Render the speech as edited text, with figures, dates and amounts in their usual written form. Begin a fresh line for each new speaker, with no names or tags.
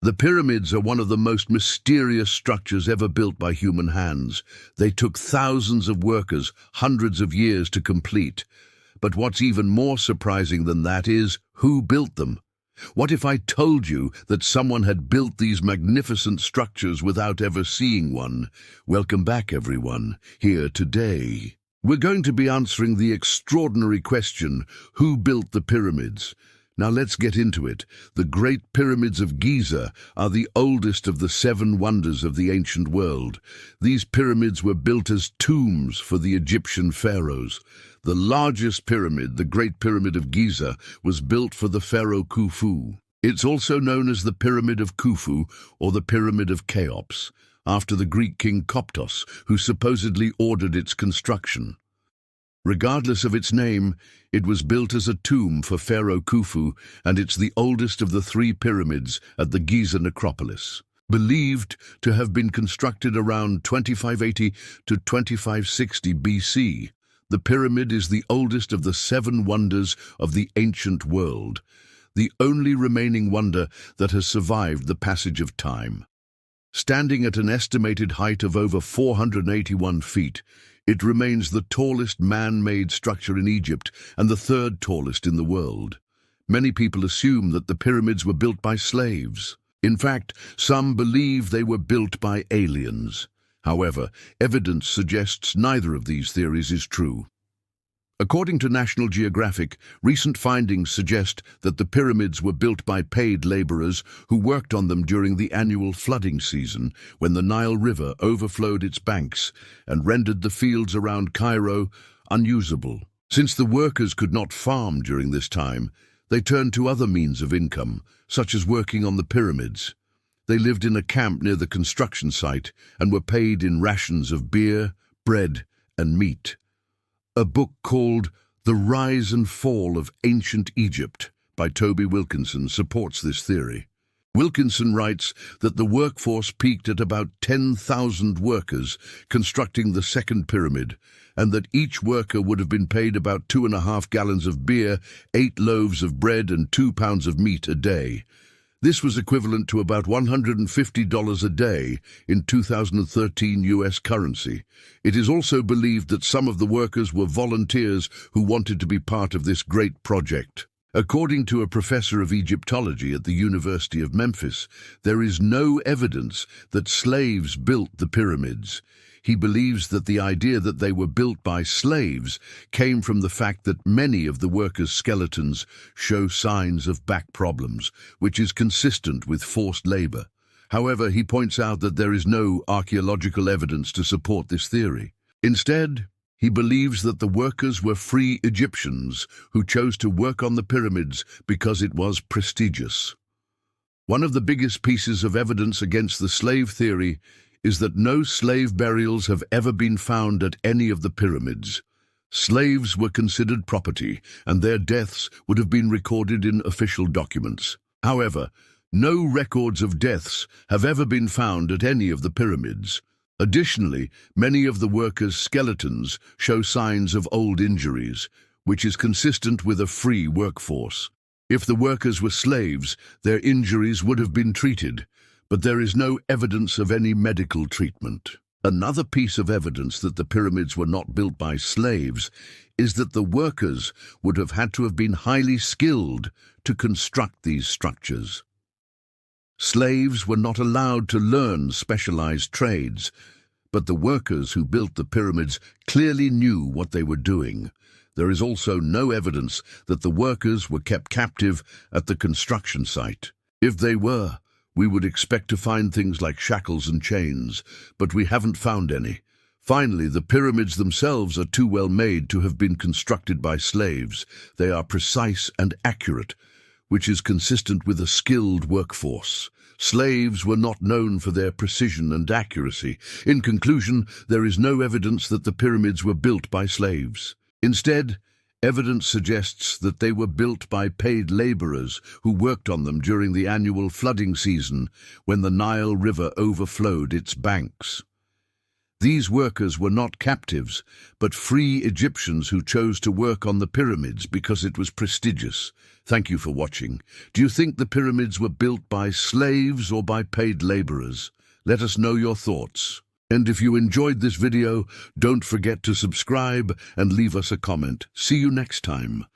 The pyramids are one of the most mysterious structures ever built by human hands. They took thousands of workers, hundreds of years to complete. But what's even more surprising than that is who built them. What if I told you that someone had built these magnificent structures without ever seeing one? Welcome back, everyone. Here today, we're going to be answering the extraordinary question, who built the pyramids? Now let's get into it. The Great Pyramids of Giza are the oldest of the 7 wonders of the ancient world. These pyramids were built as tombs for the Egyptian pharaohs. The largest pyramid, the Great Pyramid of Giza, was built for the pharaoh Khufu. It's also known as the Pyramid of Khufu or the Pyramid of Cheops, after the Greek king Coptos, who supposedly ordered its construction. Regardless of its name, it was built as a tomb for Pharaoh Khufu, and it's the oldest of the 3 pyramids at the Giza necropolis. Believed to have been constructed around 2580 to 2560 BC, the pyramid is the oldest of the 7 wonders of the ancient world, the only remaining wonder that has survived the passage of time. Standing at an estimated height of over 481 feet, it remains the tallest man-made structure in Egypt and the 3rd tallest in the world. Many people assume that the pyramids were built by slaves. In fact, some believe they were built by aliens. However, evidence suggests neither of these theories is true. According to National Geographic, recent findings suggest that the pyramids were built by paid laborers who worked on them during the annual flooding season, when the Nile River overflowed its banks and rendered the fields around Cairo unusable. Since the workers could not farm during this time, they turned to other means of income, such as working on the pyramids. They lived in a camp near the construction site and were paid in rations of beer, bread, and meat. A book called The Rise and Fall of Ancient Egypt by Toby Wilkinson supports this theory. Wilkinson writes that the workforce peaked at about 10,000 workers constructing the second pyramid, and that each worker would have been paid about 2.5 gallons of beer, 8 loaves of bread, and 2 pounds of meat a day. This was equivalent to about $150 a day in 2013 US currency. It is also believed that some of the workers were volunteers who wanted to be part of this great project. According to a professor of Egyptology at the University of Memphis, there is no evidence that slaves built the pyramids. He believes that the idea that they were built by slaves came from the fact that many of the workers' skeletons show signs of back problems, which is consistent with forced labor. However, he points out that there is no archaeological evidence to support this theory. Instead, he believes that the workers were free Egyptians who chose to work on the pyramids because it was prestigious. One of the biggest pieces of evidence against the slave theory is that no slave burials have ever been found at any of the pyramids. Slaves were considered property, and their deaths would have been recorded in official documents. However, no records of deaths have ever been found at any of the pyramids. Additionally, many of the workers' skeletons show signs of old injuries, which is consistent with a free workforce. If the workers were slaves, their injuries would have been treated, but there is no evidence of any medical treatment. Another piece of evidence that the pyramids were not built by slaves is that the workers would have had to have been highly skilled to construct these structures. Slaves were not allowed to learn specialized trades, but the workers who built the pyramids clearly knew what they were doing. There is also no evidence that the workers were kept captive at the construction site. If they were, we would expect to find things like shackles and chains, but we haven't found any. Finally, the pyramids themselves are too well made to have been constructed by slaves. They are precise and accurate, which is consistent with a skilled workforce. Slaves were not known for their precision and accuracy. In conclusion, there is no evidence that the pyramids were built by slaves. Instead, evidence suggests that they were built by paid laborers who worked on them during the annual flooding season when the Nile River overflowed its banks. These workers were not captives, but free Egyptians who chose to work on the pyramids because it was prestigious. Thank you for watching. Do you think the pyramids were built by slaves or by paid laborers? Let us know your thoughts. And if you enjoyed this video, don't forget to subscribe and leave us a comment. See you next time.